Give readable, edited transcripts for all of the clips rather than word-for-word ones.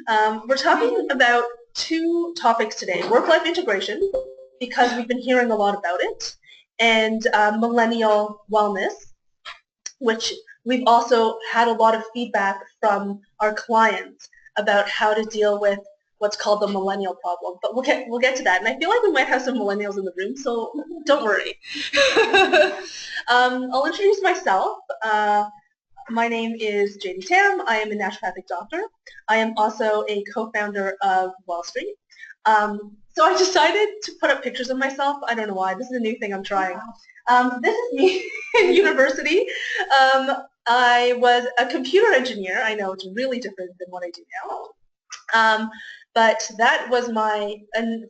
We're talking about two topics today, work-life integration, because we've been hearing a lot about it, and millennial wellness, which we've also had a lot of feedback from our clients about how to deal with what's called the millennial problem. But we'll get to that. And I feel like we might have some millennials in the room, so don't worry. I'll introduce myself. My name is Jaty Tam. I am a naturopathic doctor. I am also a co-founder of Wall Street. So I decided to put up pictures of myself. I don't know why. This is a new thing I'm trying. This is me in university. I was a computer engineer. I know it's really different than what I do now. But that was my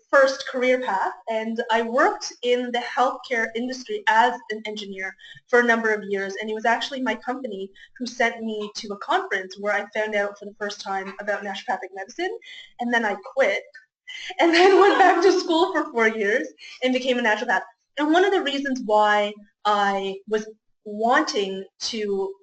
first career path, and I worked in the healthcare industry as an engineer for a number of years, and it was actually my company who sent me to a conference where I found out for the first time about naturopathic medicine, and then I quit, and then went back to school for 4 years and became a naturopath. And one of the reasons why I was wanting to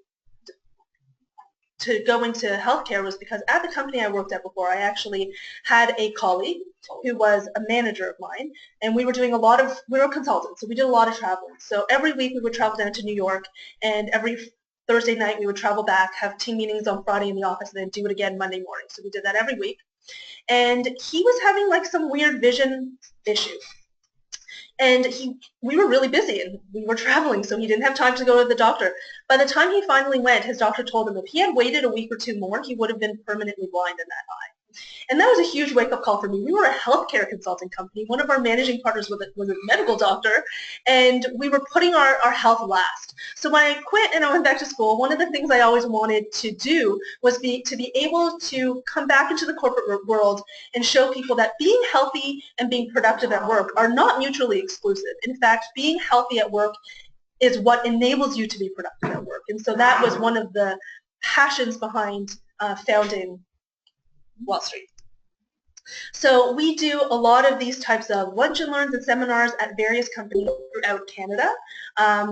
go into healthcare was because at the company I worked at before, I actually had a colleague who was a manager of mine, and we were doing we were consultants, so we did a lot of traveling. So every week we would travel down to New York, and every Thursday night we would travel back, have team meetings on Friday in the office, and then do it again Monday morning. So we did that every week. And he was having like some weird vision issues. And we were really busy, and we were traveling, so he didn't have time to go to the doctor. By the time he finally went, his doctor told him if he had waited a week or two more, he would have been permanently blind in that eye. And that was a huge wake-up call for me. We were a healthcare consulting company. One of our managing partners was a medical doctor, and we were putting our health last. So when I quit and I went back to school, one of the things I always wanted to do was to be able to come back into the corporate world and show people that being healthy and being productive at work are not mutually exclusive. In fact, being healthy at work is what enables you to be productive at work. And so that was one of the passions behind founding Wall Street. So we do a lot of these types of lunch and learns and seminars at various companies throughout Canada.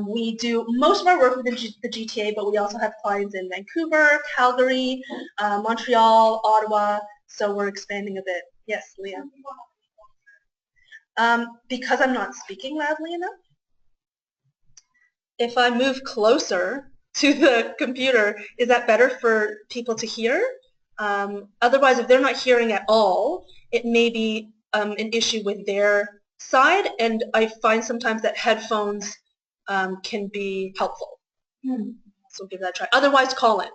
We do most of our work within the GTA, but we also have clients in Vancouver, Calgary, Montreal, Ottawa, so we're expanding a bit. Yes, Leah? Because I'm not speaking loudly enough. If I move closer to the computer, is that better for people to hear? Otherwise, if they're not hearing at all, it may be an issue with their side, and I find sometimes that headphones can be helpful. So give that a try. Otherwise, call in.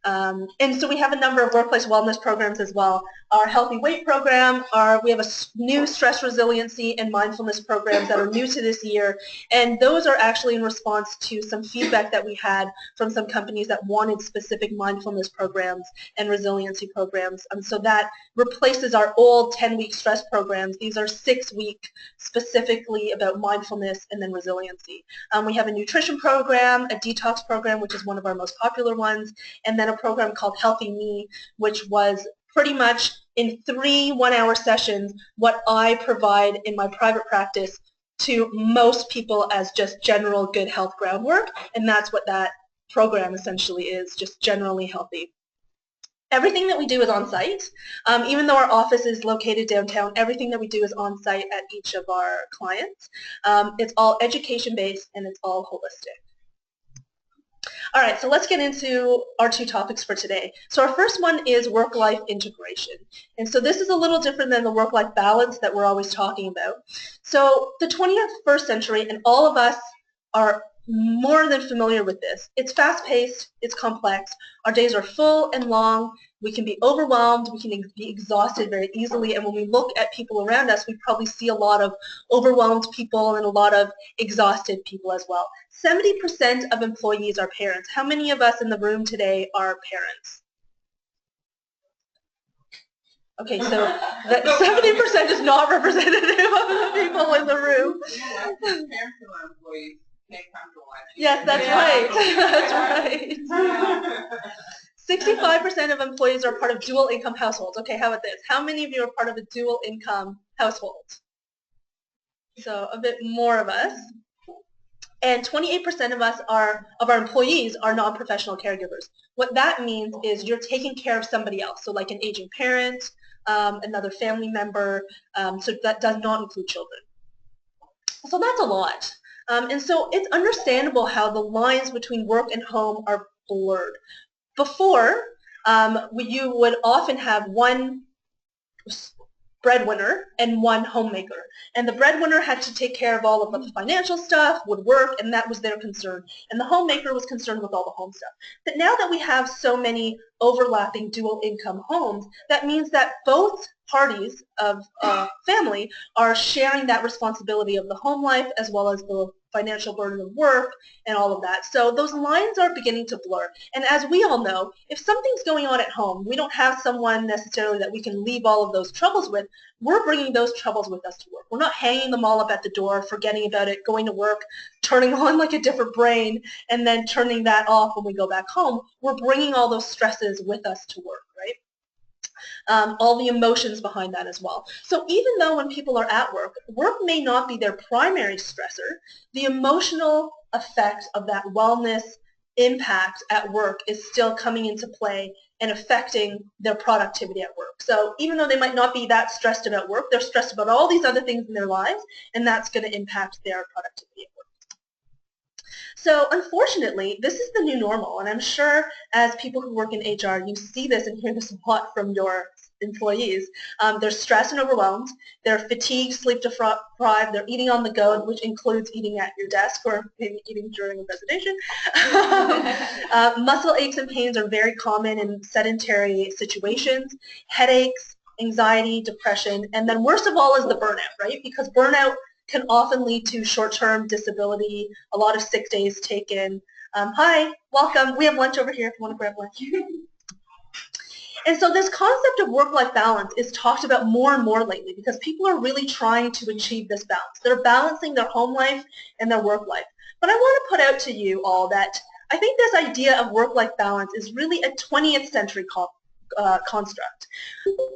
And so we have a number of workplace wellness programs as well. Our healthy weight program, we have a new stress resiliency and mindfulness programs that are new to this year, and those are actually in response to some feedback that we had from some companies that wanted specific mindfulness programs and resiliency programs. So that replaces our old 10-week stress programs. These are 6-week specifically about mindfulness and then resiliency. We have a nutrition program, a detox program, which is one of our most popular ones, and then a program called Healthy Me, which was pretty much in 3 one-hour sessions what I provide in my private practice to most people as just general good health groundwork, and that's what that program essentially is, just generally healthy. Everything that we do is on site. Even though our office is located downtown, everything that we do is on site at each of our clients. It's all education-based and it's all holistic. All right, so let's get into our 2 topics for today. So our first one is work-life integration. And so this is a little different than the work-life balance that we're always talking about. So the 21st century, and all of us are more than familiar with this. It's fast-paced, it's complex, our days are full and long, we can be overwhelmed, we can be exhausted very easily, and when we look at people around us, we probably see a lot of overwhelmed people and a lot of exhausted people as well. 70% of employees are parents. How many of us in the room today are parents? Okay, so that 70% is not representative of the people in the room. Yes, that's right. That's right. 65% of employees are part of dual income households. Okay, how about this? How many of you are part of a dual income household? So a bit more of us. And 28% of our employees are non-professional caregivers. What that means is you're taking care of somebody else, so like an aging parent, another family member, so that does not include children. So that's a lot. And so it's understandable how the lines between work and home are blurred. Before, you would often have one breadwinner and one homemaker. And the breadwinner had to take care of all of the financial stuff, would work, and that was their concern. And the homemaker was concerned with all the home stuff. But now that we have so many overlapping dual income homes, that means that both parties of family are sharing that responsibility of the home life as well as the financial burden of work and all of that. So those lines are beginning to blur. And as we all know, if something's going on at home, we don't have someone necessarily that we can leave all of those troubles with. We're bringing those troubles with us to work. We're not hanging them all up at the door, forgetting about it, going to work, turning on like a different brain, and then turning that off when we go back home. We're bringing all those stresses with us to work, right? All the emotions behind that as well. So even though when people are at work, work may not be their primary stressor, the emotional effect of that wellness impact at work is still coming into play and affecting their productivity at work. So even though they might not be that stressed about work, they're stressed about all these other things in their lives, and that's going to impact their productivity at work. So unfortunately, this is the new normal, and I'm sure as people who work in HR, you see this and hear this a lot from your employees. They're stressed and overwhelmed, they're fatigued, sleep deprived, they're eating on the go, which includes eating at your desk or maybe eating during a presentation. Muscle aches and pains are very common in sedentary situations, headaches, anxiety, depression, and then worst of all is the burnout, right? Because burnout can often lead to short-term disability, a lot of sick days taken. Hi, welcome. We have lunch over here if you want to grab lunch. And so this concept of work-life balance is talked about more and more lately because people are really trying to achieve this balance. They're balancing their home life and their work life. But I want to put out to you all that I think this idea of work-life balance is really a 20th century construct.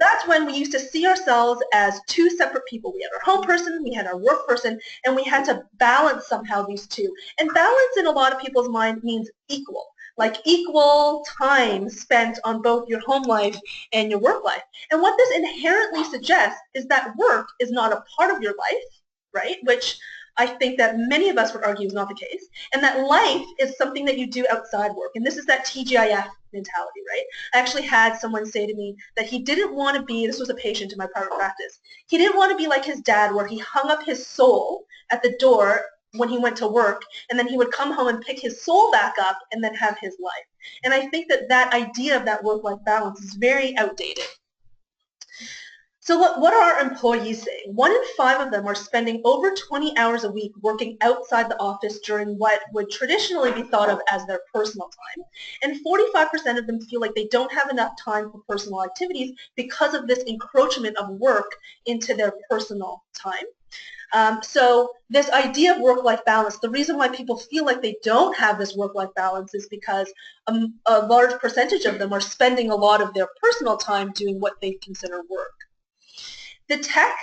That's when we used to see ourselves as two separate people. We had our home person, we had our work person, and we had to balance somehow these two. And balance in a lot of people's mind means equal, like equal time spent on both your home life and your work life. And what this inherently suggests is that work is not a part of your life, right? Which I think that many of us would argue is not the case, and that life is something that you do outside work. And this is that TGIF mentality, right? I actually had someone say to me that he didn't want to be, this was a patient in my private practice, he didn't want to be like his dad where he hung up his soul at the door when he went to work, and then he would come home and pick his soul back up and then have his life. And I think that that idea of that work-life balance is very outdated. So what are our employees saying? 1 in 5 of them are spending over 20 hours a week working outside the office during what would traditionally be thought of as their personal time. And 45% of them feel like they don't have enough time for personal activities because of this encroachment of work into their personal time. So this idea of work-life balance, the reason why people feel like they don't have this work-life balance is because a large percentage of them are spending a lot of their personal time doing what they consider work. The tech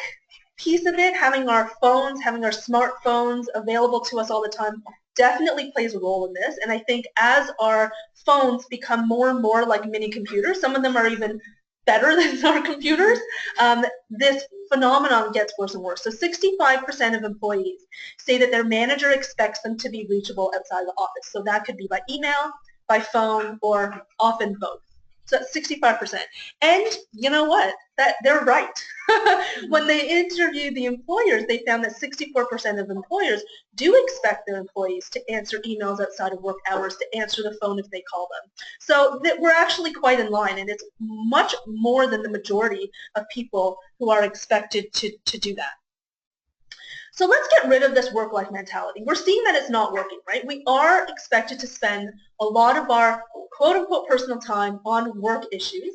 piece of it, having our phones, having our smartphones available to us all the time, definitely plays a role in this. And I think as our phones become more and more like mini computers, some of them are even better than our computers, this phenomenon gets worse and worse. So 65% of employees say that their manager expects them to be reachable outside the office. So that could be by email, by phone, or often both. So that's 65%. And you know what? They're right. When they interviewed the employers, they found that 64% of employers do expect their employees to answer emails outside of work hours, to answer the phone if they call them. So that we're actually quite in line, and it's much more than the majority of people who are expected to do that. So let's get rid of this work-life mentality. We're seeing that it's not working, right? We are expected to spend a lot of our quote-unquote personal time on work issues.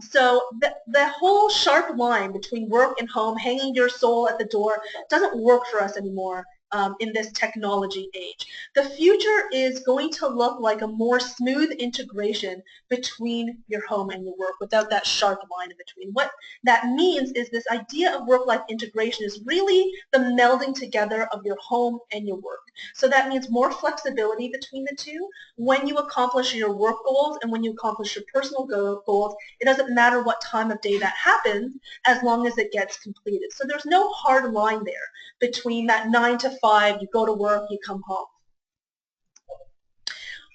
So the whole sharp line between work and home, hanging your soul at the door, doesn't work for us anymore in this technology age. The future is going to look like a more smooth integration between your home and your work without that sharp line in between. What that means is this idea of work-life integration is really the melding together of your home and your work. So that means more flexibility between the two. When you accomplish your work goals and when you accomplish your personal goals, it doesn't matter what time of day that happens as long as it gets completed. So there's no hard line there between that 9 to 5, you go to work, you come home.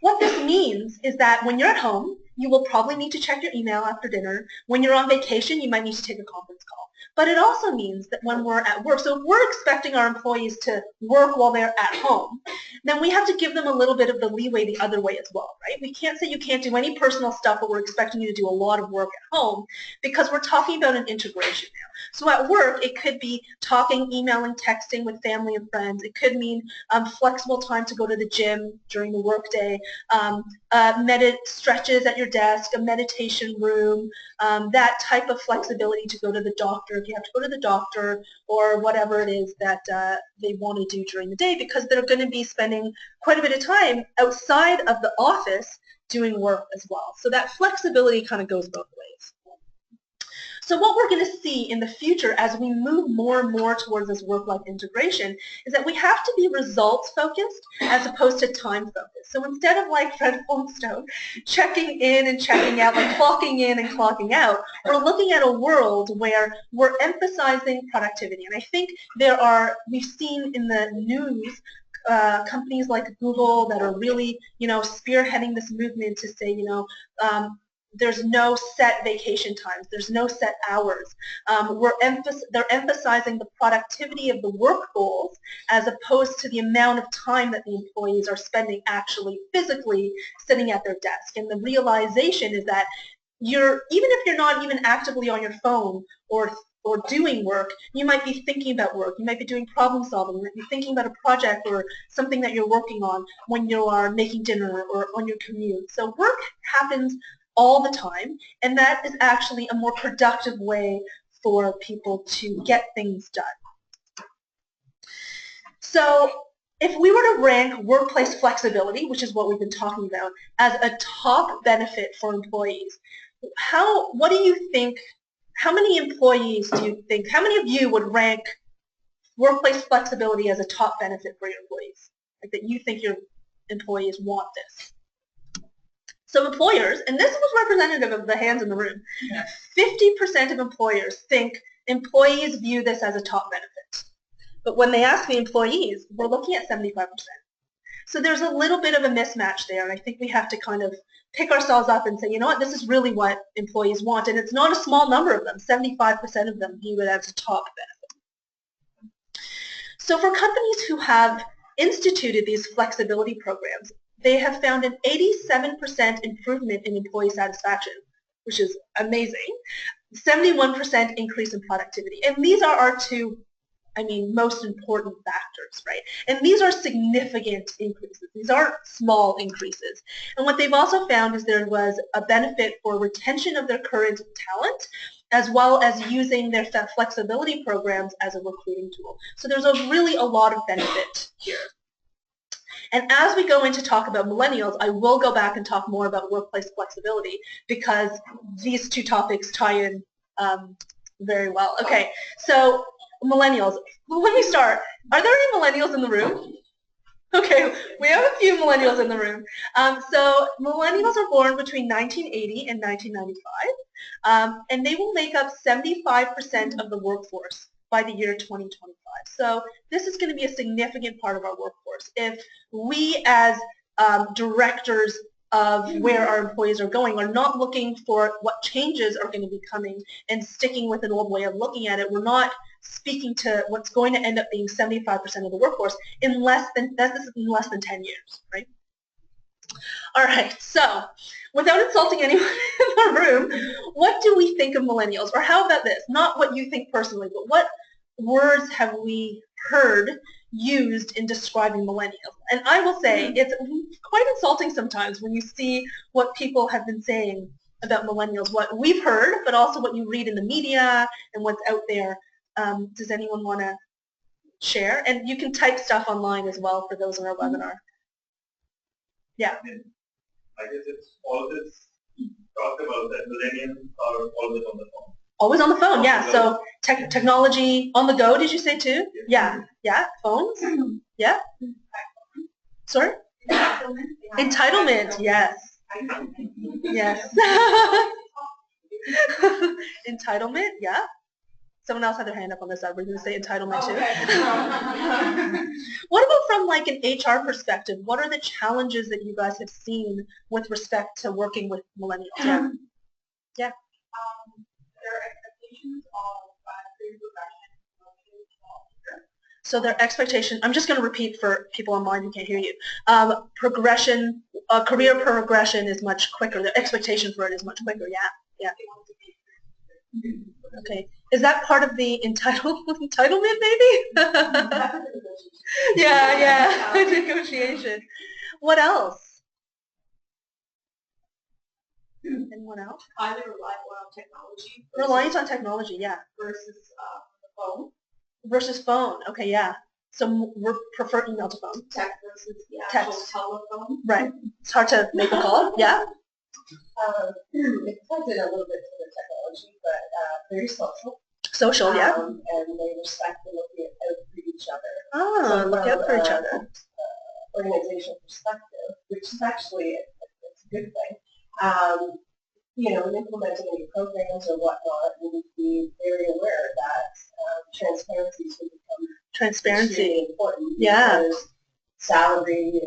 What this means is that when you're at home, you will probably need to check your email after dinner. When you're on vacation, you might need to take a conference call. But it also means that when we're at work, so if we're expecting our employees to work while they're at home, then we have to give them a little bit of the leeway the other way as well, right? We can't say you can't do any personal stuff, but we're expecting you to do a lot of work at home because we're talking about an integration now. So at work, it could be talking, emailing, texting with family and friends. It could mean flexible time to go to the gym during the workday, stretches at your desk, a meditation room, that type of flexibility to go to the doctor if you have to go to the doctor or whatever it is that they want to do during the day because they're going to be spending quite a bit of time outside of the office doing work as well. So that flexibility kind of goes both ways. So what we're going to see in the future as we move more and more towards this work-life integration is that we have to be results-focused as opposed to time-focused. So instead of like Fred Flintstone, checking in and checking out, like clocking in and clocking out, we're looking at a world where we're emphasizing productivity. And I think we've seen in the news companies like Google that are really, spearheading this movement to say, there's no set vacation times. There's no set hours. They're emphasizing the productivity of the work goals as opposed to the amount of time that the employees are spending actually physically sitting at their desk. And the realization is that even if you're not even actively on your phone or doing work, you might be thinking about work. You might be doing problem solving. You might be thinking about a project or something that you're working on when you are making dinner or on your commute. So work happens all the time, and that is actually a more productive way for people to get things done. So if we were to rank workplace flexibility, which is what we've been talking about, as a top benefit for employees, what do you think, how many employees do you think, how many of you would rank workplace flexibility as a top benefit for your employees? Like that you think your employees want this? So employers, and this was representative of the hands in the room, 50% of employers think employees view this as a top benefit. But when they ask the employees, we're looking at 75%. So there's a little bit of a mismatch there, and I think we have to kind of pick ourselves up and say, you know what, this is really what employees want, and it's not a small number of them. 75% of them view it as a top benefit. So for companies who have instituted these flexibility programs, they have found an 87% improvement in employee satisfaction, which is amazing, 71% increase in productivity. And these are our two, most important factors, right? And these are significant increases. These aren't small increases. And what they've also found is there was a benefit for retention of their current talent, as well as using their flexibility programs as a recruiting tool. So there's really a lot of benefit here. And as we go into talk about millennials, I will go back and talk more about workplace flexibility because these two topics tie in very well. Okay, so millennials. Well, let me start. Are there any millennials in the room? Okay, we have a few millennials in the room. So millennials are born between 1980 and 1995, and they will make up 75% of the workforce by the year 2025. So this is going to be a significant part of our workforce. If we as directors of where our employees are going are not looking for what changes are going to be coming and sticking with an old way of looking at it, we're not speaking to what's going to end up being 75% of the workforce in less than 10 years, right? All right, so without insulting anyone in the room, what do we think of millennials? Or how about this? Not what you think personally, but what words have we heard used in describing millennials? And I will say it's quite insulting sometimes when you see what people have been saying about millennials, what we've heard, but also what you read in the media and what's out there. Does anyone want to share, and you can type stuff online as well for those in our webinar. Yeah. I guess it's all this talk about that millennials are always on the phone. Always on the phone, yeah. So technology on the go, did you say too? Yeah. Yeah. Phones? Yeah. Sorry? Entitlement, yes. Yes. Entitlement, yeah. Someone else had their hand up on this side. We're going to say entitlement too. What about from like an HR perspective? What are the challenges that you guys have seen with respect to working with millennials? Yeah. Yeah. There are expectations of career progression. So their expectation, I'm just going to repeat for people online who can't hear you. Progression, career progression is much quicker. The expectation for it is much quicker. Yeah. Yeah. Okay. Is that part of the entitlement maybe? Yeah. Negotiation. What else? Anyone else? Either reliable on technology. Reliance on technology, yeah. Versus the phone. Versus phone. Okay, yeah. So we prefer email to phone. Text versus the actual telephone. Right. It's hard to make a call. Yeah. It ties in a little bit to the technology, but very social. Social, yeah. And they respect and look out for each other. Ah, look out for each other. Organizational perspective, which is actually it's a good thing. In implementing any programs or whatnot, we need to be very aware that transparency is going to become extremely important. Yeah. Because salary,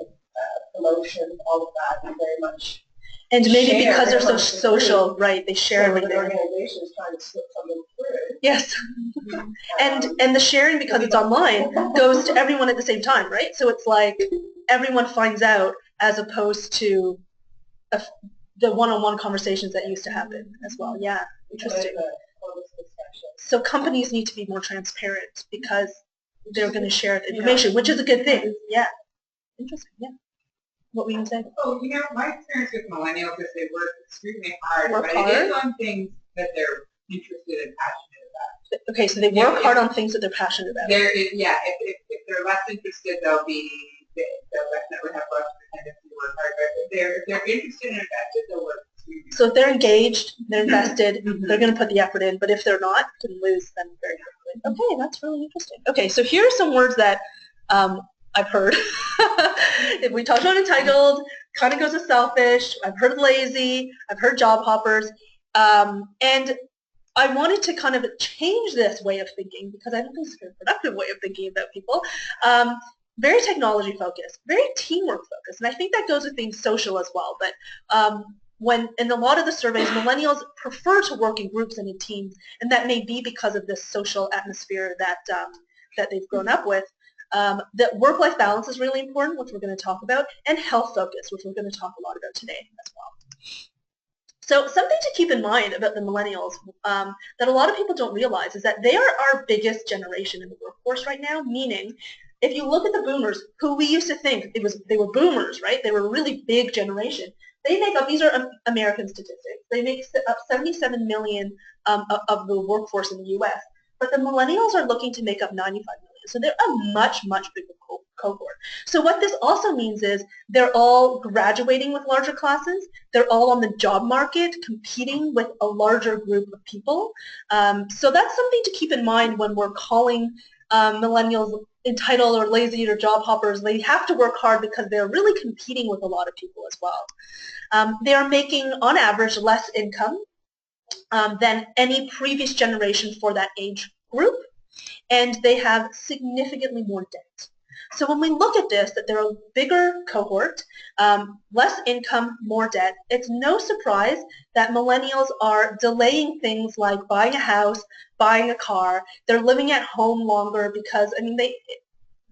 promotion, all of that is very much. And maybe because they're so social, right? They share everything. The organization is trying to slip something through. Yes. And the sharing, because it's online, goes to everyone at the same time, right? So it's like everyone finds out as opposed to the one-on-one conversations that used to happen as well. Yeah, interesting. So companies need to be more transparent because they're going to share the information, which is a good thing. Yeah. Interesting, yeah. What were you saying? Oh, my experience with millennials is they work extremely hard, Work but hard? it is on things that they're interested and passionate about. Okay, so they work hard on things that they're passionate about. If they're less interested, they'll definitely have less tendency to work hard. But if they're interested and invested, they'll work extremely hard. So if they're engaged, they're invested, they're going to put the effort in. But if they're not, you can lose them very quickly. Okay, that's really interesting. Okay, so here are some words that I've heard. If we talk about entitled, kind of goes to selfish. I've heard lazy. I've heard job hoppers. And I wanted to kind of change this way of thinking because I don't think it's a very productive way of thinking about people. Very technology focused, very teamwork focused. And I think that goes with being social as well. But when in a lot of the surveys, millennials prefer to work in groups and in teams, and that may be because of this social atmosphere that they've grown up with. That work-life balance is really important, which we're going to talk about, and health focus, which we're going to talk a lot about today as well. So something to keep in mind about the millennials that a lot of people don't realize is that they are our biggest generation in the workforce right now, meaning if you look at the boomers, who we used to think they were boomers, right? They were a really big generation. They make up, these are American statistics, they make up 77 million of the workforce in the U.S., but the millennials are looking to make up 95 million. So they're a much, much bigger cohort. So what this also means is they're all graduating with larger classes. They're all on the job market competing with a larger group of people. So that's something to keep in mind when we're calling millennials entitled or lazy or job hoppers. They have to work hard because they're really competing with a lot of people as well. They are making, on average, less income than any previous generation for that age group, and they have significantly more debt. So when we look at this, that they're a bigger cohort, less income, more debt, it's no surprise that millennials are delaying things like buying a house, buying a car. They're living at home longer because,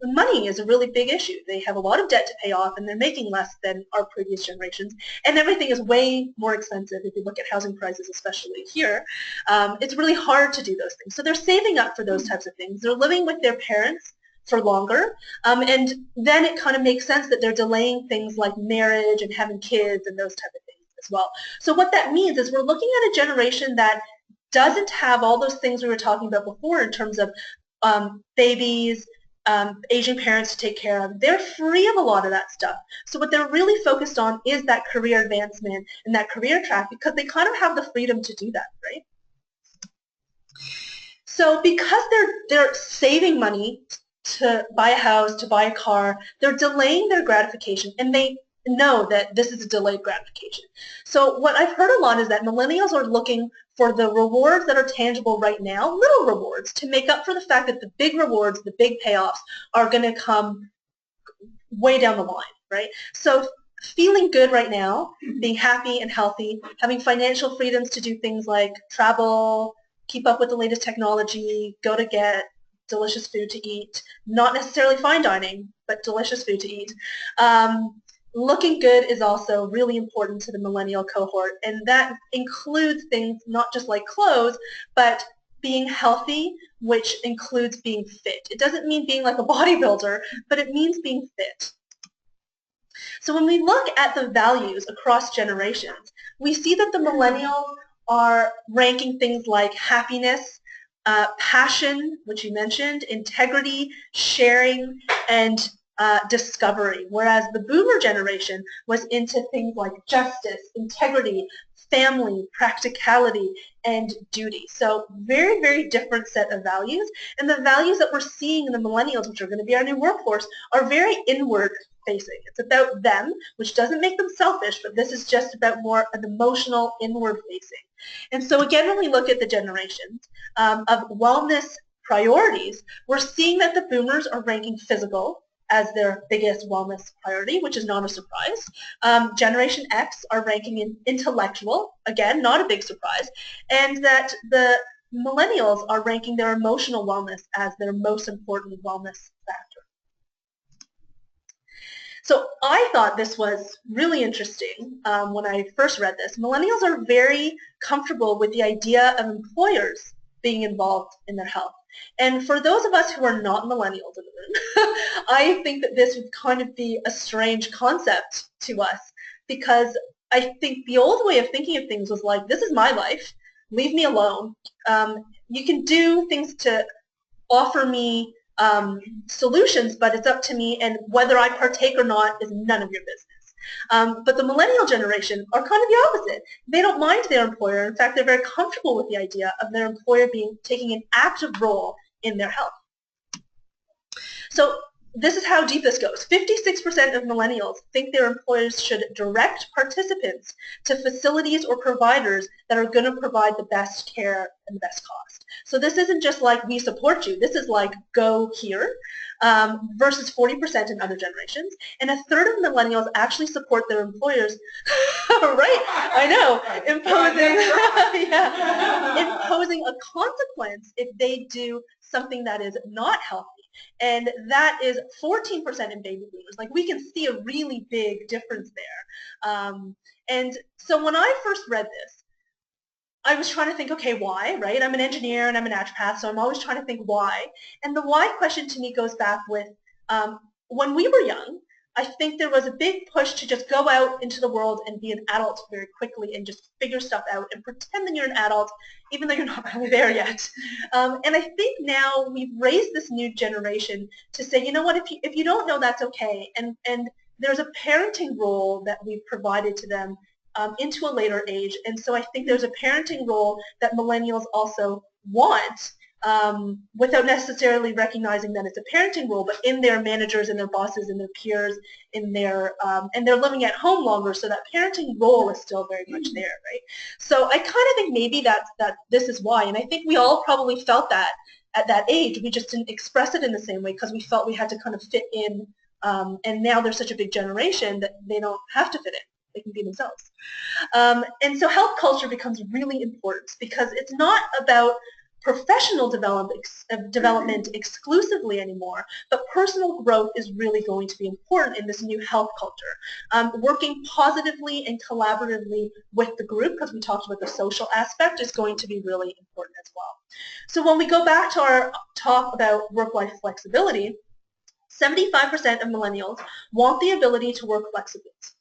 money is a really big issue. They have a lot of debt to pay off, and they're making less than our previous generations. And everything is way more expensive if you look at housing prices, especially here. It's really hard to do those things. So they're saving up for those types of things. They're living with their parents for longer, and then it kind of makes sense that they're delaying things like marriage and having kids and those type of things as well. So what that means is we're looking at a generation that doesn't have all those things we were talking about before in terms of babies, aging parents to take care of. They're free of a lot of that stuff. So what they're really focused on is that career advancement and that career track because they kind of have the freedom to do that, right? So because they're saving money to buy a house, to buy a car, they're delaying their gratification, and they know that this is a delayed gratification. So what I've heard a lot is that millennials are looking for the rewards that are tangible right now, little rewards, to make up for the fact that the big rewards, the big payoffs, are going to come way down the line, right? So feeling good right now, being happy and healthy, having financial freedoms to do things like travel, keep up with the latest technology, go to get delicious food to eat, not necessarily fine dining, but delicious food to eat. Looking good is also really important to the millennial cohort, and that includes things not just like clothes, but being healthy, which includes being fit. It doesn't mean being like a bodybuilder, but it means being fit. So when we look at the values across generations, we see that the millennials are ranking things like happiness, passion, which you mentioned, integrity, sharing, and discovery, whereas the boomer generation was into things like justice, integrity, family, practicality, and duty. So very, very different set of values. And the values that we're seeing in the millennials, which are going to be our new workforce, are very inward facing. It's about them, which doesn't make them selfish, but this is just about more an emotional, inward facing. And so again, when we look at the generations of wellness priorities, we're seeing that the boomers are ranking physical as their biggest wellness priority, which is not a surprise. Generation X are ranking in intellectual, again, not a big surprise, and that the millennials are ranking their emotional wellness as their most important wellness factor. So I thought this was really interesting when I first read this. Millennials are very comfortable with the idea of employers being involved in their health. And for those of us who are not millennials in the room, I think that this would kind of be a strange concept to us because I think the old way of thinking of things was like, this is my life, leave me alone. You can do things to offer me solutions, but it's up to me, and whether I partake or not is none of your business. But the millennial generation are kind of the opposite. They don't mind their employer. In fact, they're very comfortable with the idea of their employer taking an active role in their health. So this is how deep this goes. 56% of millennials think their employers should direct participants to facilities or providers that are going to provide the best care and the best cost. So this isn't just like, we support you. This is like, go here, versus 40% in other generations. And a third of millennials actually support their employers, right, I know, imposing a consequence if they do something that is not healthy. And that is 14% in baby boomers. Like, we can see a really big difference there. And so when I first read this, I was trying to think, okay, why, right? I'm an engineer and I'm a naturopath, so I'm always trying to think why. And the why question to me goes back with when we were young, I think there was a big push to just go out into the world and be an adult very quickly and just figure stuff out and pretend that you're an adult, even though you're not really there yet. And I think now we've raised this new generation to say, you know what, if you don't know, that's okay. And there's a parenting role that we've provided to them into a later age. And so I think there's a parenting role that millennials also want, without necessarily recognizing that it's a parenting role, but in their managers and their bosses and their peers, in their and they're living at home longer, so that parenting role is still very much there, right? So I kind of think maybe that this is why, and I think we all probably felt that at that age. We just didn't express it in the same way because we felt we had to kind of fit in, and now there's such a big generation that they don't have to fit in. They can be themselves. And so health culture becomes really important because it's not about professional development exclusively anymore, but personal growth is really going to be important in this new health culture. Working positively and collaboratively with the group, because we talked about the social aspect, is going to be really important as well. So when we go back to our talk about work-life flexibility, 75% of millennials want the ability to work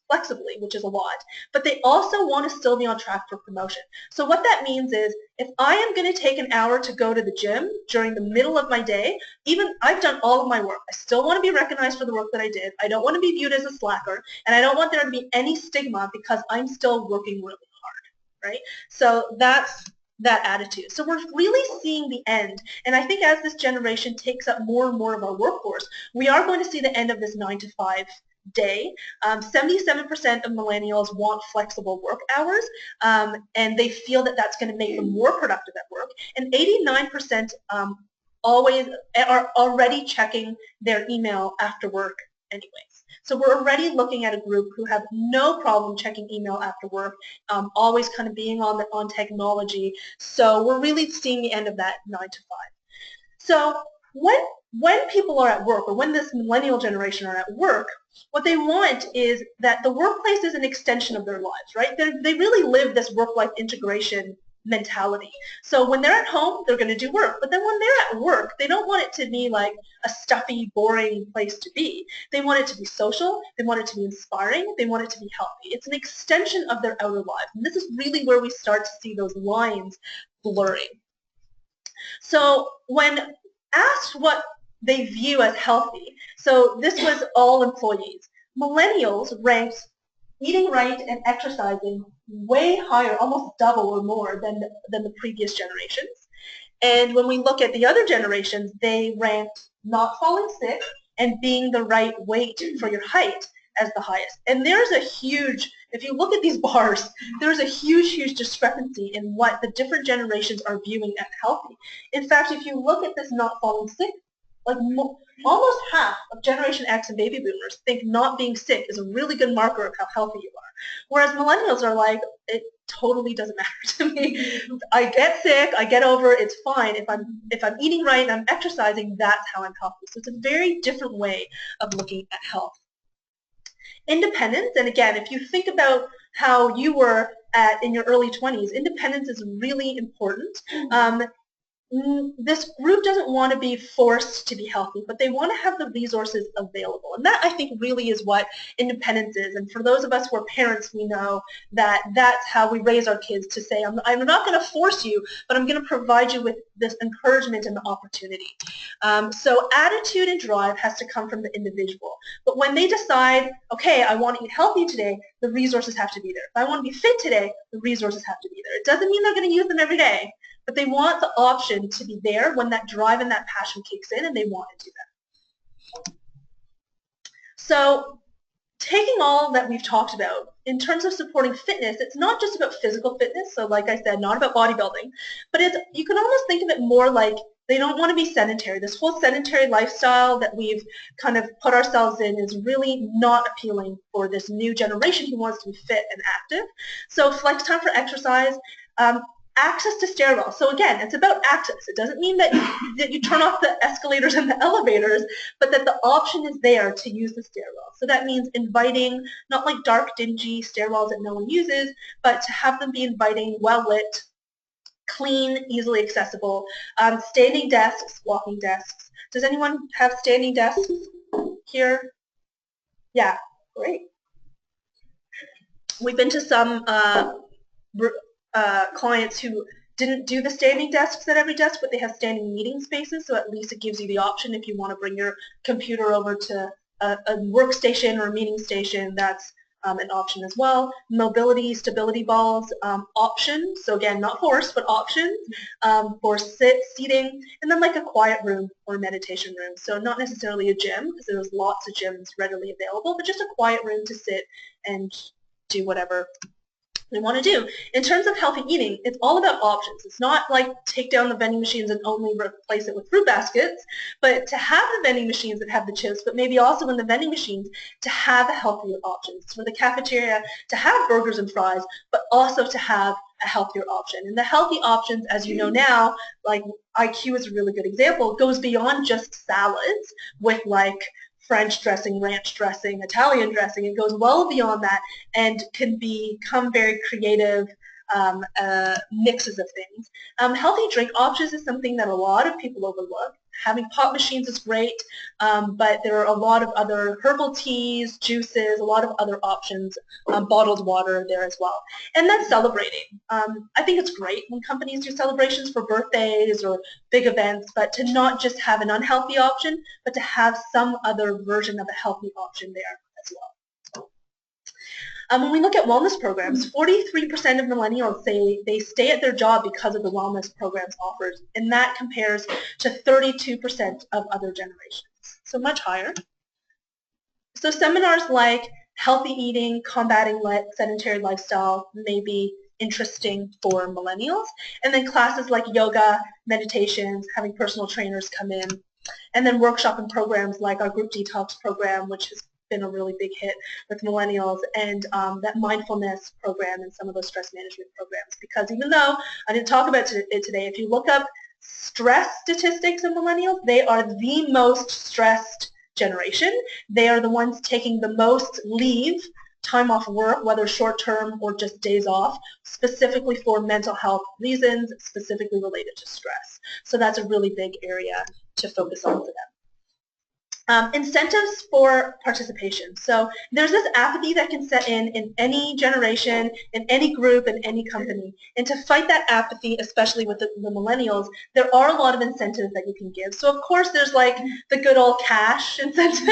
flexibly, which is a lot, but they also want to still be on track for promotion. So what that means is if I am going to take an hour to go to the gym during the middle of my day, even I've done all of my work. I still want to be recognized for the work that I did. I don't want to be viewed as a slacker, and I don't want there to be any stigma because I'm still working really hard, right? So that's that attitude. So we're really seeing the end, and I think as this generation takes up more and more of our workforce, we are going to see the end of this 9-to-5 day. 77% of millennials want flexible work hours, and they feel that that's going to make them more productive at work, and 89% always are already checking their email after work anyways. So we're already looking at a group who have no problem checking email after work, always kind of being on technology. So we're really seeing the end of that 9-to-5. So when people are at work, or when this millennial generation are at work, what they want is that the workplace is an extension of their lives, right? They really live this work-life integration mentality. So when they're at home, they're going to do work. But then when they're at work, they don't want it to be like a stuffy, boring place to be. They want it to be social. They want it to be inspiring. They want it to be healthy. It's an extension of their outer lives. And this is really where we start to see those lines blurring. So when asked what they view as healthy, so this was all employees, millennials ranked eating right and exercising way higher, almost double or more than the previous generations. And when we look at the other generations, they ranked not falling sick and being the right weight for your height as the highest. And there's a huge, if you look at these bars, there's a huge, huge discrepancy in what the different generations are viewing as healthy. In fact, if you look at this not falling sick, like almost half of Generation X and baby boomers think not being sick is a really good marker of how healthy you are. Whereas millennials are like, it totally doesn't matter to me. I get sick, I get over it, it's fine. If I'm eating right and I'm exercising, that's how I'm healthy. So it's a very different way of looking at health. Independence, and again, if you think about how you were in your early 20s, independence is really important. This group doesn't want to be forced to be healthy, but they want to have the resources available. And that, I think, really is what independence is. And for those of us who are parents, we know that that's how we raise our kids, to say, I'm not going to force you, but I'm going to provide you with this encouragement and the opportunity. So attitude and drive has to come from the individual. But when they decide, okay, I want to eat healthy today, the resources have to be there. If I want to be fit today, the resources have to be there. It doesn't mean they're going to use them every day, but they want the option to be there when that drive and that passion kicks in, and they want to do that. So taking all that we've talked about, in terms of supporting fitness, it's not just about physical fitness, so like I said, not about bodybuilding, but you can almost think of it more like they don't want to be sedentary. This whole sedentary lifestyle that we've kind of put ourselves in is really not appealing for this new generation who wants to be fit and active. So flex time for exercise, access to stairwells. So again, it's about access. It doesn't mean that you turn off the escalators and the elevators, but that the option is there to use the stairwell. So that means inviting, not like dark, dingy stairwells that no one uses, but to have them be inviting, well-lit, clean, easily accessible, standing desks, walking desks. Does anyone have standing desks here? Yeah, great. We've been to some clients who didn't do the standing desks at every desk, but they have standing meeting spaces, so at least it gives you the option if you want to bring your computer over to a workstation or a meeting station. That's an option as well. Mobility, stability balls, options, so again, not forced, but options for seating, and then like a quiet room or meditation room. So not necessarily a gym, because there's lots of gyms readily available, but just a quiet room to sit and do whatever we want to do. In terms of healthy eating, it's all about options. It's not like take down the vending machines and only replace it with fruit baskets, but to have the vending machines that have the chips, but maybe also in the vending machines to have healthier options. For the cafeteria to have burgers and fries, but also to have a healthier option. And the healthy options, as you know now, like IQ is a really good example, goes beyond just salads with like French dressing, ranch dressing, Italian dressing. It goes well beyond that and can become very creative mixes of things. Healthy drink options is something that a lot of people overlook. Having pop machines is great, but there are a lot of other herbal teas, juices, a lot of other options, bottled water there as well. And then celebrating. I think it's great when companies do celebrations for birthdays or big events, but to not just have an unhealthy option, but to have some other version of a healthy option there as well. When we look at wellness programs, 43% of millennials say they stay at their job because of the wellness programs offered, and that compares to 32% of other generations, so much higher. So seminars like healthy eating, combating sedentary lifestyle may be interesting for millennials, and then classes like yoga, meditations, having personal trainers come in, and then workshop and programs like our group detox program, which has been a really big hit with millennials, and that mindfulness program and some of those stress management programs. Because even though I didn't talk about it today, if you look up stress statistics of millennials, they are the most stressed generation. They are the ones taking the most leave, time off work, whether short-term or just days off, specifically for mental health reasons, specifically related to stress. So that's a really big area to focus on for them. Incentives for participation. So there's this apathy that can set in any generation, in any group, in any company. And to fight that apathy, especially with the millennials, there are a lot of incentives that you can give. So of course there's like the good old cash incentive,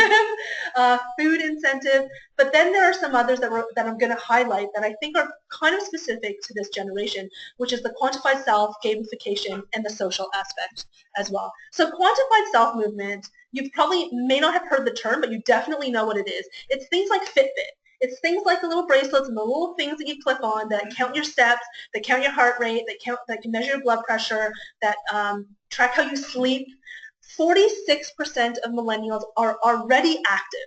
food incentive, but then there are some others that I'm going to highlight that I think are kind of specific to this generation, which is the quantified self, gamification, and the social aspect as well. So quantified self movement, you probably may not have heard the term, but you definitely know what it is. It's things like Fitbit. It's things like the little bracelets and the little things that you clip on that count your steps, that count your heart rate, that can measure your blood pressure, that track how you sleep. 46% of millennials are already active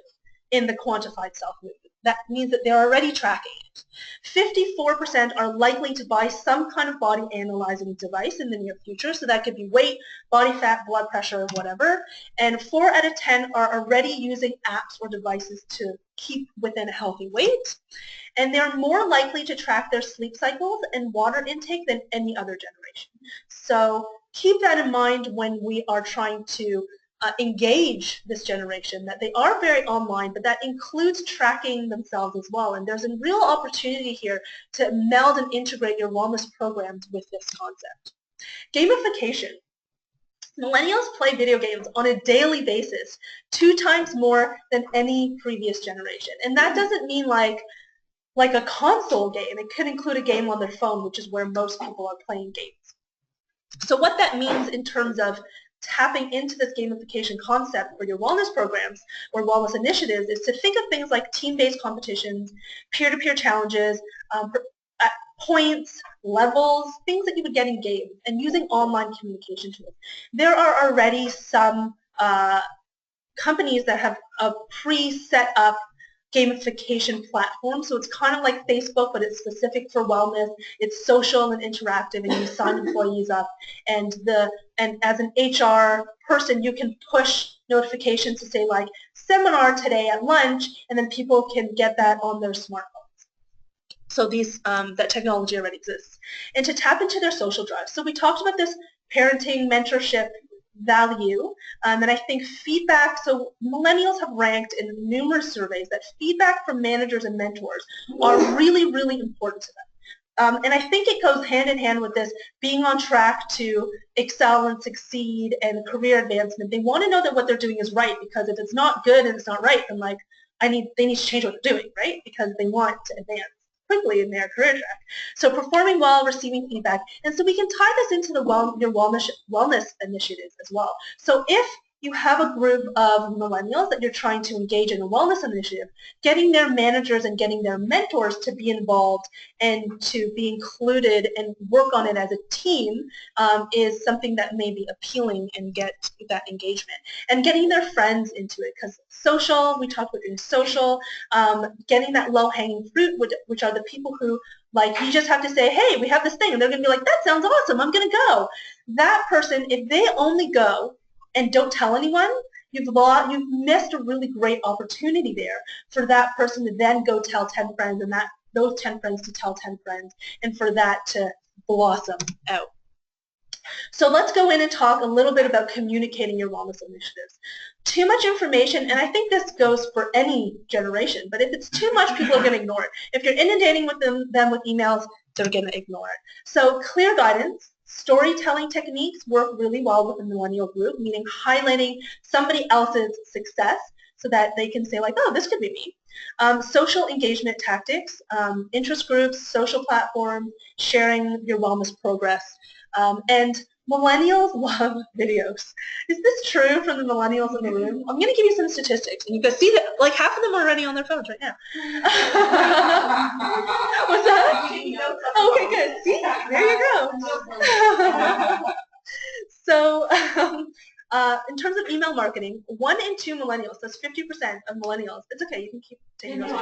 in the quantified self movement. That means that they're already tracking it. 54% are likely to buy some kind of body analyzing device in the near future, so that could be weight, body fat, blood pressure, whatever. And 4 out of 10 are already using apps or devices to keep within a healthy weight. And they're more likely to track their sleep cycles and water intake than any other generation. So keep that in mind when we are trying to engage this generation, that they are very online, but that includes tracking themselves as well. And there's a real opportunity here to meld and integrate your wellness programs with this concept. Gamification. Millennials play video games on a daily basis, 2 times more than any previous generation. And that doesn't mean like a console game. It could include a game on their phone, which is where most people are playing games. So what that means in terms of tapping into this gamification concept for your wellness programs or wellness initiatives is to think of things like team-based competitions, peer-to-peer challenges, points, levels, things that you would get in games, and using online communication tools. There are already some companies that have a pre-set up gamification platform, so it's kind of like Facebook, but it's specific for wellness. It's social and interactive, and you sign employees up, and as an HR person, you can push notifications to say like seminar today at lunch, and then people can get that on their smartphones. So that technology already exists. And to tap into their social drive. So we talked about this parenting mentorship value, and I think feedback, so millennials have ranked in numerous surveys that feedback from managers and mentors are really, really important to them. And I think it goes hand in hand with this being on track to excel and succeed and career advancement. They want to know that what they're doing is right, because if it's not good and it's not right, then like they need to change what they're doing, right? Because they want to advance quickly in their career track. So performing well, receiving feedback, and so we can tie this into your wellness initiatives as well. So if you have a group of millennials that you're trying to engage in a wellness initiative, getting their managers and getting their mentors to be involved and to be included and work on it as a team is something that may be appealing and get that engagement. And getting their friends into it, because social, we talked about doing social, getting that low-hanging fruit, which are the people who, like, you just have to say, hey, we have this thing, and they're going to be like, that sounds awesome, I'm going to go. That person, if they only go and don't tell anyone, you've missed a really great opportunity there for that person to then go tell 10 friends, and those 10 friends to tell 10 friends, and for that to blossom out. So let's go in and talk a little bit about communicating your wellness initiatives. Too much information, and I think this goes for any generation, but if it's too much, people are going to ignore it. If you're inundating with them with emails, they're going to ignore it. So clear guidance, storytelling techniques work really well with the millennial group, meaning highlighting somebody else's success so that they can say like, oh, this could be me. Social engagement tactics, interest groups, social platforms, sharing your wellness progress, and millennials love videos. Is this true from the millennials in the room? I'm going to give you some statistics, and you can see that like half of them are already on their phones right now. What's that? Okay, good. See, there you go. So, in terms of email marketing, 1 in 2 millennials, that's 50% of millennials. It's okay, you can keep taking notes.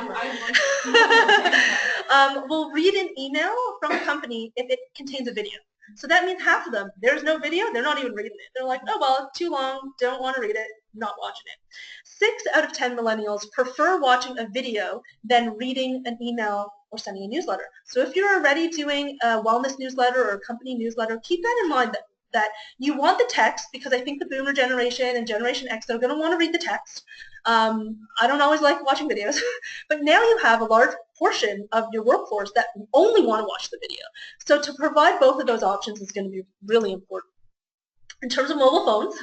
Will read an email from a company if it contains a video. So that means half of them, there's no video, they're not even reading it. They're like, oh, well, it's too long, don't want to read it, not watching it. 6 out of 10 millennials prefer watching a video than reading an email or sending a newsletter. So if you're already doing a wellness newsletter or a company newsletter, keep that in mind that you want the text, because I think the boomer generation and Generation X, they're going to want to read the text. I don't always like watching videos, but now you have a large portion of your workforce that only want to watch the video. So to provide both of those options is going to be really important. In terms of mobile phones,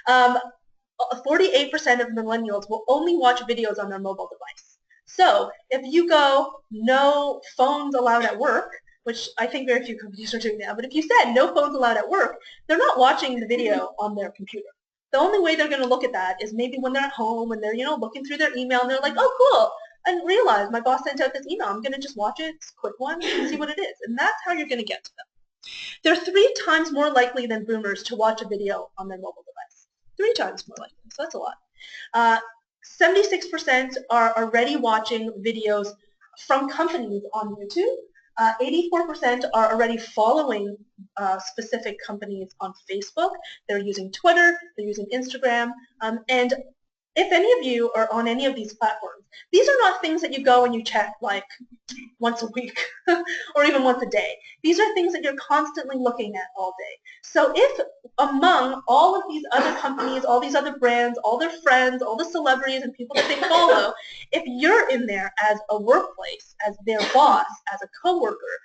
48% of millennials will only watch videos on their mobile device. So if you go, no phones allowed at work, which I think very few companies are doing now, but if you said no phones allowed at work, they're not watching the video on their computer. The only way they're going to look at that is maybe when they're at home and they're, looking through their email and they're like, oh, cool, I didn't realize my boss sent out this email. I'm going to just watch it, it's a quick one, and see what it is. And that's how you're going to get to them. They're 3 times more likely than boomers to watch a video on their mobile device. 3 times more likely, so that's a lot. 76% are already watching videos from companies on YouTube. 84% are already following specific companies on Facebook. They're using Twitter, they're using Instagram, and if any of you are on any of these platforms, these are not things that you go and you check like once a week or even once a day. These are things that you're constantly looking at all day. So if among all of these other companies, all these other brands, all their friends, all the celebrities and people that they follow, if you're in there as a workplace, as their boss, as a coworker,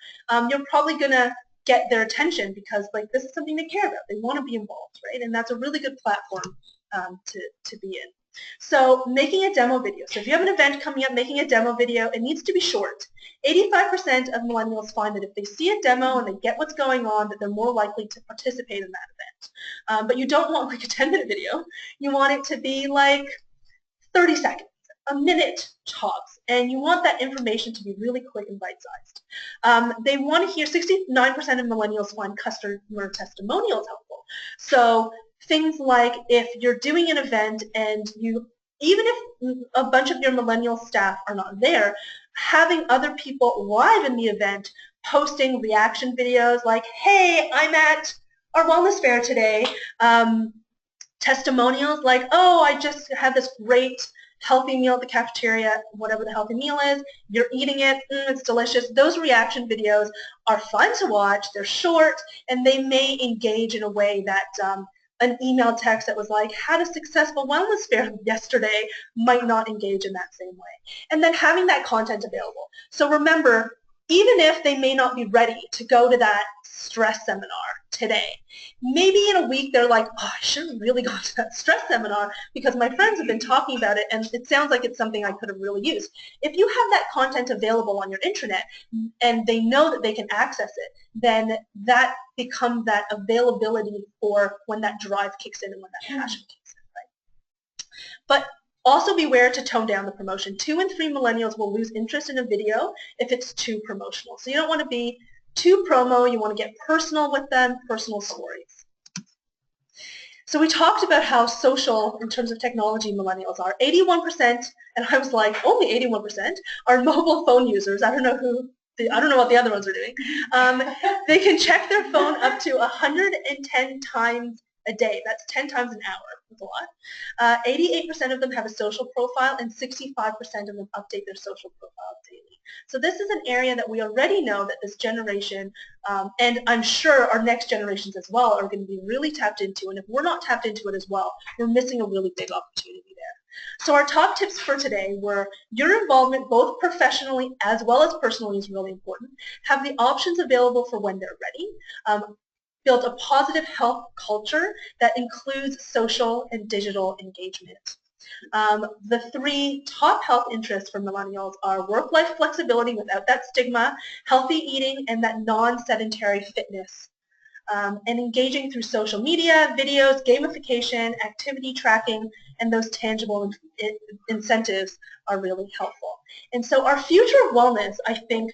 you're probably going to get their attention because like this is something they care about. They want to be involved, right? And that's a really good platform to be in. So making a demo video. So if you have an event coming up, making a demo video, it needs to be short. 85% of millennials find that if they see a demo and they get what's going on, that they're more likely to participate in that event. But you don't want like a 10-minute video. You want it to be like 30 seconds, a minute tops, and you want that information to be really quick and bite-sized. They want to hear, 69% of millennials find customer testimonials helpful. So things like if you're doing an event and even if a bunch of your millennial staff are not there, having other people live in the event posting reaction videos like, hey, I'm at our wellness fair today. Testimonials like, oh, I just had this great healthy meal at the cafeteria, whatever the healthy meal is, you're eating it, it's delicious. Those reaction videos are fun to watch, they're short, and they may engage in a way that an email text that was like, had a successful wellness fair yesterday might not engage in that same way. And then having that content available. So remember, even if they may not be ready to go to that stress seminar today, maybe in a week they're like, oh, I should have really gone to that stress seminar because my friends have been talking about it and it sounds like it's something I could have really used. If you have that content available on your intranet and they know that they can access it, then that becomes that availability for when that drive kicks in and when that passion kicks in, right? But also beware to tone down the promotion. 2 in 3 millennials will lose interest in a video if it's too promotional. So you don't want to be too promo, you want to get personal with them, personal stories. So we talked about how social, in terms of technology, millennials are. 81%, and I was like, only 81% are mobile phone users. I don't know what the other ones are doing. They can check their phone up to 110 times a day. That's 10 times an hour. That's a lot. 88% of them have a social profile, and 65% of them update their social profile daily. So this is an area that we already know that this generation, and I'm sure our next generations as well, are going to be really tapped into. And if we're not tapped into it as well, we're missing a really big opportunity there. So our top tips for today were your involvement both professionally as well as personally is really important. Have the options available for when they're ready. Build a positive health culture that includes social and digital engagement. The 3 top health interests for millennials are work-life flexibility without that stigma, healthy eating, and that non-sedentary fitness. And engaging through social media, videos, gamification, activity tracking, and those tangible incentives are really helpful. And so our future of wellness, I think,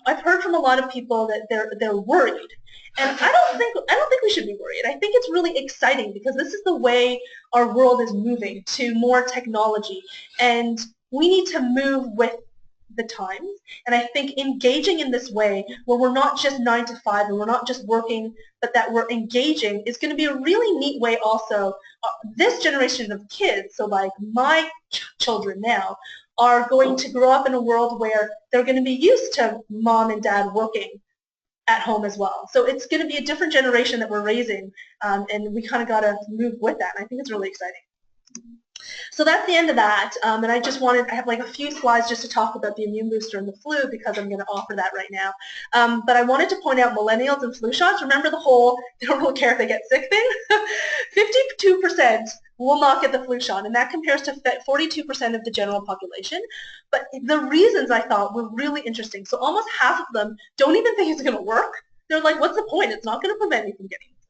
I've heard from a lot of people that they're worried. And I don't think we should be worried. I think it's really exciting because this is the way our world is moving to more technology, and we need to move with the times. And I think engaging in this way, where we're not just 9 to 5 and we're not just working, but that we're engaging, is going to be a really neat way also. This generation of kids, so like my children now, are going to grow up in a world where they're going to be used to mom and dad working at home as well. So it's going to be a different generation that we're raising, and we kind of got to move with that. And I think it's really exciting. So that's the end of that, and I have like a few slides just to talk about the immune booster and the flu because I'm going to offer that right now. But I wanted to point out millennials and flu shots. Remember the whole, they don't really care if they get sick thing? 52% will not get the flu shot, and that compares to 42% of the general population. But the reasons I thought were really interesting. So almost half of them don't even think it's going to work. They're like, what's the point? It's not going to prevent me from getting the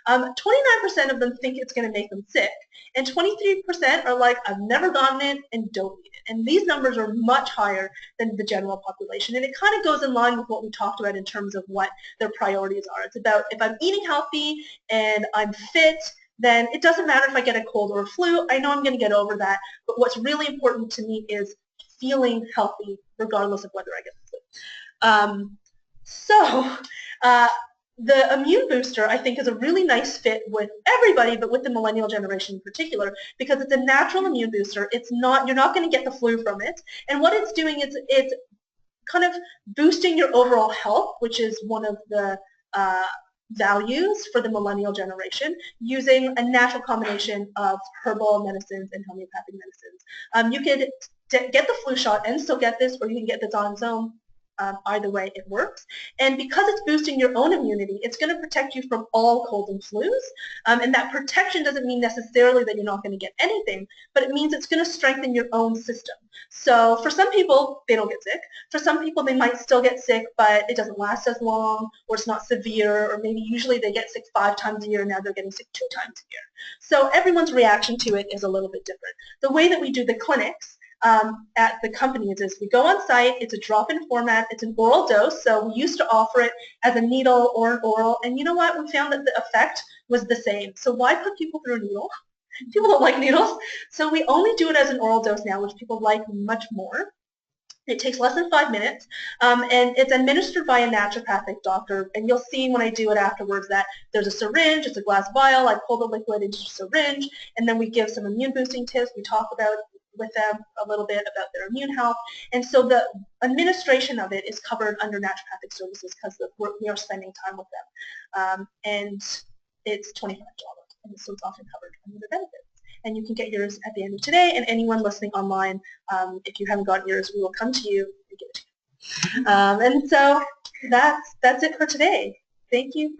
flu. 29% of them think it's going to make them sick, and 23% are like, I've never gotten it and don't need it. And these numbers are much higher than the general population, and it kind of goes in line with what we talked about in terms of what their priorities are. It's about, if I'm eating healthy and I'm fit, then it doesn't matter if I get a cold or a flu. I know I'm going to get over that, but what's really important to me is feeling healthy regardless of whether I get the flu. The immune booster, I think, is a really nice fit with everybody, but with the millennial generation in particular, because it's a natural immune booster. You're not going to get the flu from it. And what it's doing is it's kind of boosting your overall health, which is one of the values for the millennial generation, using a natural combination of herbal medicines and homeopathic medicines. You could get the flu shot and still get this, or you can get this on its own. Either way, it works. And because it's boosting your own immunity, it's going to protect you from all colds and flus. And that protection doesn't mean necessarily that you're not going to get anything, but it means it's going to strengthen your own system. So for some people, they don't get sick. For some people, they might still get sick, but it doesn't last as long, or it's not severe, or maybe usually they get sick 5 times a year, and now they're getting sick 2 times a year. So everyone's reaction to it is a little bit different. The way that we do the clinics at the companies is we go on site, it's a drop-in format, it's an oral dose, so we used to offer it as a needle or an oral, and you know what, we found that the effect was the same. So why put people through a needle? People don't like needles, so we only do it as an oral dose now, which people like much more. It takes less than 5 minutes, and it's administered by a naturopathic doctor, and you'll see when I do it afterwards that there's a syringe, it's a glass vial, I pull the liquid into a syringe, and then we give some immune boosting tips, we talk about with them a little bit about their immune health, and so the administration of it is covered under naturopathic services because we are spending time with them, and it's $25, and so it's often covered under the benefits. And you can get yours at the end of today, and anyone listening online, if you haven't gotten yours, we will come to you and give it to you. And so that's it for today. Thank you for